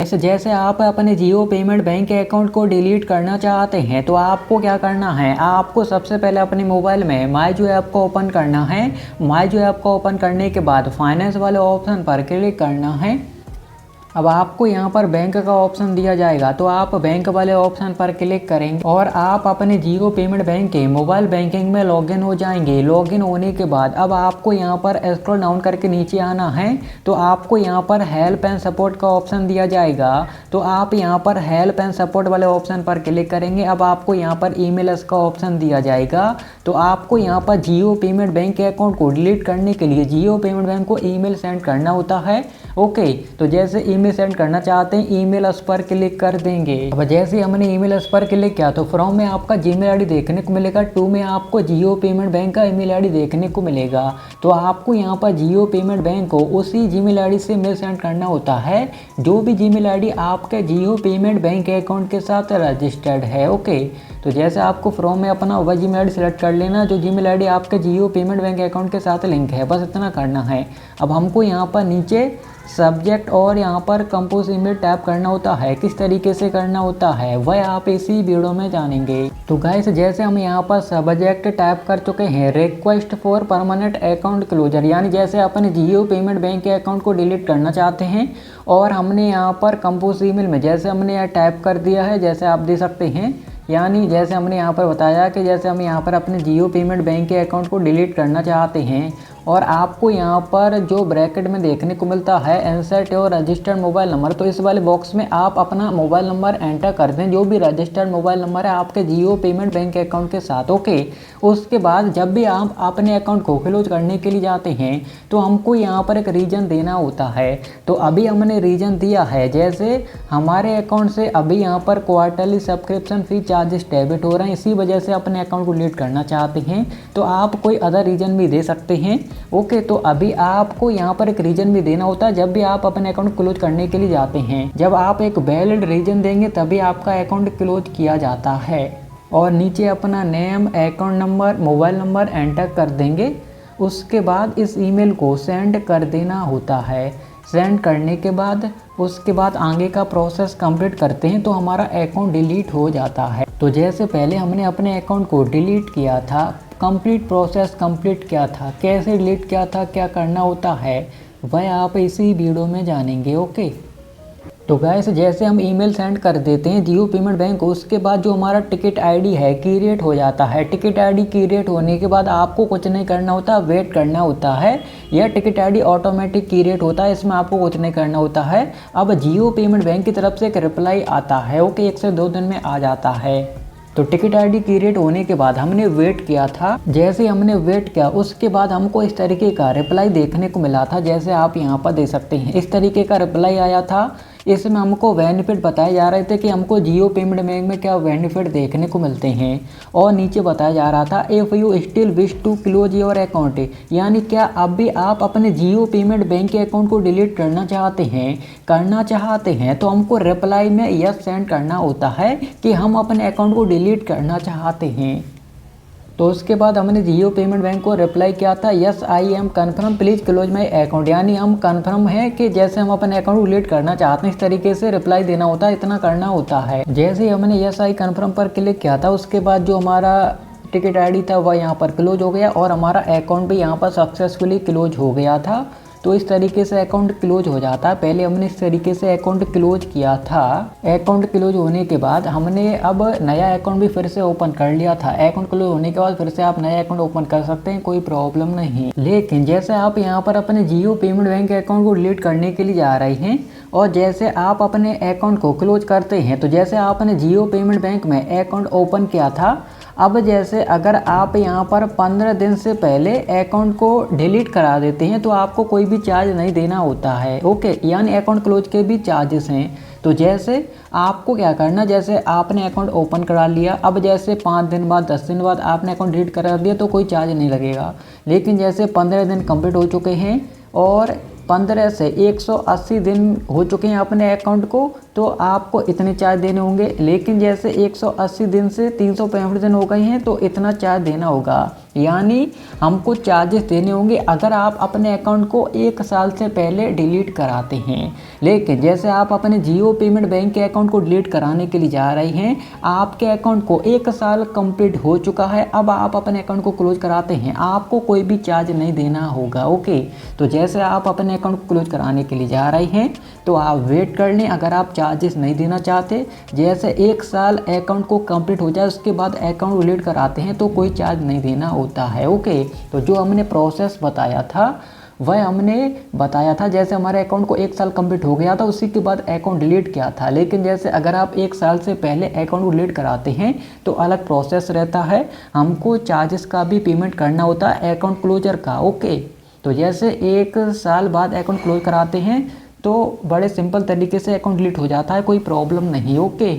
जैसे आप अपने जियो पेमेंट बैंक के अकाउंट को डिलीट करना चाहते हैं तो आपको क्या करना है, आपको सबसे पहले अपने मोबाइल में माई जियो ऐप को ओपन करना है। माई जियो ऐप को ओपन करने के बाद फाइनेंस वाले ऑप्शन पर क्लिक करना है। अब आपको यहाँ पर बैंक का ऑप्शन दिया जाएगा तो आप बैंक वाले ऑप्शन पर क्लिक करेंगे और आप अपने जियो पेमेंट बैंक के मोबाइल बैंकिंग में लॉगिन हो जाएंगे। लॉगिन होने के बाद अब आपको यहाँ पर स्क्रॉल डाउन करके नीचे आना है तो आपको यहाँ पर हेल्प एंड सपोर्ट का ऑप्शन दिया जाएगा। तो आप यहाँ पर हेल्प एंड सपोर्ट वाले ऑप्शन पर क्लिक करेंगे। अब आपको यहाँ पर ईमेल का ऑप्शन दिया जाएगा तो आपको यहाँ पर जियो पेमेंट बैंक के अकाउंट को डिलीट करने के लिए जियो पेमेंट बैंक को ईमेल सेंड करना होता है। ओके, तो जैसे ईमेल सेंड करना चाहते हैं ईमेल उस पर क्लिक कर देंगे। अब जैसे हमने ईमेल उस पर क्लिक किया तो फ्रॉम में आपका जीमेल आईडी देखने को मिलेगा, टू में आपको जियो पेमेंट बैंक का ईमेल आईडी देखने को मिलेगा। तो आपको यहाँ पर जियो पेमेंट बैंक को उसी जीमेल आईडी से मेल सेंड करना होता है जो भी जीमेल आईडी आपके जियो पेमेंट बैंक के अकाउंट के साथ रजिस्टर्ड है। ओके, तो जैसे आपको फ्रॉम में अपना वह जीमेल आईडी सेलेक्ट कर लेना जो जीमेल आईडी आपके जियो पेमेंट बैंक अकाउंट के साथ लिंक है, बस इतना करना है। अब हमको यहाँ पर नीचे सब्जेक्ट और यहाँ पर कंपोज ईमेल टैप करना होता है। किस तरीके से करना होता है वह आप इसी वीडियो में जानेंगे। तो गाइस जैसे हम यहाँ पर सब्जेक्ट टैप कर चुके हैं request for permanent account closure, यानी जैसे अपने जियो पेमेंट बैंक के अकाउंट को डिलीट करना चाहते हैं और हमने यहाँ पर कंपोज ईमेल में जैसे हमने यहाँ टैप कर दिया है, जैसे आप देख सकते हैं। यानी जैसे हमने यहाँ पर बताया कि जैसे हम यहाँ पर अपने जियो पेमेंट बैंक के अकाउंट को डिलीट करना चाहते हैं और आपको यहाँ पर जो ब्रैकेट में देखने को मिलता है insert your registered mobile number, तो इस वाले बॉक्स में आप अपना मोबाइल नंबर एंटर कर दें जो भी रजिस्टर्ड मोबाइल नंबर है आपके जियो पेमेंट बैंक के अकाउंट के साथ। ओके, उसके बाद जब भी आप अपने अकाउंट को क्लोज करने के लिए जाते हैं तो हमको यहाँ पर एक रीज़न देना होता है। तो अभी हमने रीज़न दिया है, जैसे हमारे अकाउंट से अभी यहाँ पर क्वार्टरली सब्सक्रिप्शन फी चार्जेस डेबिट हो रहे हैं, इसी वजह से अपने अकाउंट को डिलीट करना चाहते हैं। तो आप कोई अदर रीज़न भी दे सकते हैं। ओके, तो अभी आपको यहाँ पर एक रीज़न भी देना होता है जब भी आप अपने अकाउंट क्लोज करने के लिए जाते हैं। जब आप एक वैलिड रीज़न देंगे तभी आपका अकाउंट क्लोज किया जाता है। और नीचे अपना name, account number, mobile number enter कर देंगे। उसके बाद इस ईमेल को सेंड कर देना होता है। सेंड करने के बाद उसके बाद आगे का प्रोसेस कंप्लीट करते हैं तो हमारा अकाउंट डिलीट हो जाता है। तो जैसे पहले हमने अपने अकाउंट को डिलीट किया था, कंप्लीट प्रोसेस कंप्लीट किया था, कैसे डिलीट किया था, क्या करना होता है वह आप इसी वीडियो में जानेंगे। ओके, तो गाइस जैसे हम ईमेल सेंड कर देते हैं जियो पेमेंट बैंक को, उसके बाद जो हमारा टिकट आईडी है क्रिएट हो जाता है। टिकट आईडी क्रिएट होने के बाद आपको कुछ नहीं करना होता, वेट करना होता है। यह टिकट आईडी ऑटोमेटिक क्रिएट होता है, इसमें आपको कुछ नहीं करना होता है। अब जियो पेमेंट बैंक की तरफ से एक रिप्लाई आता है। ओके, 1 से 2 दिन में आ जाता है। तो टिकट आईडी क्रिएट होने के बाद हमने वेट किया था। जैसे हमने वेट किया उसके बाद हमको इस तरीके का रिप्लाई देखने को मिला था, जैसे आप यहाँ पर देख सकते हैं। इस तरीके का रिप्लाई आया था। इसमें हमको बेनिफिट बताए जा रहे थे कि हमको जियो पेमेंट बैंक में क्या बेनिफिट देखने को मिलते हैं। और नीचे बताया जा रहा था if you still wish to close your account, यानी क्या अब भी आप अपने जियो पेमेंट बैंक के अकाउंट को डिलीट करना चाहते हैं तो हमको रिप्लाई में यस सेंड करना होता है कि हम अपने अकाउंट को डिलीट करना चाहते हैं। तो उसके बाद हमने जियो पेमेंट बैंक को रिप्लाई किया था yes I am confirm please close my account, यानी हम कन्फर्म है कि जैसे हम अपने अकाउंट को डिलीट करना चाहते हैं इस तरीके से रिप्लाई देना होता है, इतना करना होता है। जैसे ही हमने यस आई कन्फर्म पर क्लिक किया था उसके बाद जो हमारा टिकट आईडी था वह यहाँ पर क्लोज हो गया और हमारा अकाउंट भी यहाँ पर सक्सेसफुली क्लोज हो गया था। तो इस तरीके से अकाउंट क्लोज हो जाता है। पहले हमने इस तरीके से अकाउंट क्लोज किया था। अकाउंट क्लोज होने के बाद हमने अब नया अकाउंट भी फिर से ओपन कर लिया था। अकाउंट क्लोज होने के बाद फिर से आप नया अकाउंट ओपन कर सकते हैं, कोई प्रॉब्लम नहीं। लेकिन जैसे आप यहाँ पर अपने जियो पेमेंट बैंक के अकाउंट को डिलीट करने के लिए जा रहे हैं और जैसे आप अपने अकाउंट को क्लोज करते हैं तो जैसे आपने जियो पेमेंट बैंक में अकाउंट ओपन किया था, अब जैसे अगर आप यहाँ पर 15 दिन से पहले अकाउंट को डिलीट करा देते हैं तो आपको कोई भी चार्ज नहीं देना होता है। ओके, यानी अकाउंट क्लोज के भी चार्जेस हैं। तो जैसे आपको क्या करना, जैसे आपने अकाउंट ओपन करा लिया, अब जैसे 5 दिन बाद 10 दिन बाद आपने अकाउंट डिलीट करा दिया तो कोई चार्ज नहीं लगेगा। लेकिन जैसे 15 दिन कंप्लीट हो चुके हैं और 15 से 180 दिन हो चुके हैं अपने अकाउंट को तो आपको इतने चार्ज देने होंगे। लेकिन जैसे 180 दिन से 365 दिन हो गए हैं तो इतना चार्ज देना होगा, यानी हमको चार्जेस देने होंगे अगर आप अपने अकाउंट को 1 साल से पहले डिलीट कराते हैं। लेकिन जैसे आप अपने जियो पेमेंट बैंक के अकाउंट को डिलीट कराने के लिए जा रहे हैं, आपके अकाउंट को 1 साल कंप्लीट हो चुका है, अब आप अपने अकाउंट को क्लोज कराते हैं, आपको कोई भी चार्ज नहीं देना होगा। ओके, तो जैसे आप अपने अकाउंट को क्लोज कराने के लिए जा रहे हैं तो आप वेट कर लें अगर आप चार्जेस नहीं देना चाहते। जैसे 1 साल अकाउंट को कंप्लीट हो जाए उसके बाद अकाउंट डिलीट कराते हैं तो कोई चार्ज नहीं देना होता है। ओके, तो जो हमने प्रोसेस बताया था वह हमने बताया था, जैसे हमारे अकाउंट को 1 साल कंप्लीट हो गया था उसी के बाद अकाउंट डिलीट किया था। लेकिन जैसे अगर आप 1 साल से पहले अकाउंट को डिलीट कराते हैं तो अलग प्रोसेस रहता है, हमको चार्जेस का भी पेमेंट करना होता है अकाउंट क्लोजर का। ओके, तो जैसे 1 साल बाद अकाउंट क्लोज कराते हैं तो बड़े सिंपल तरीके से अकाउंट डिलीट हो जाता है, कोई प्रॉब्लम नहीं। ओके।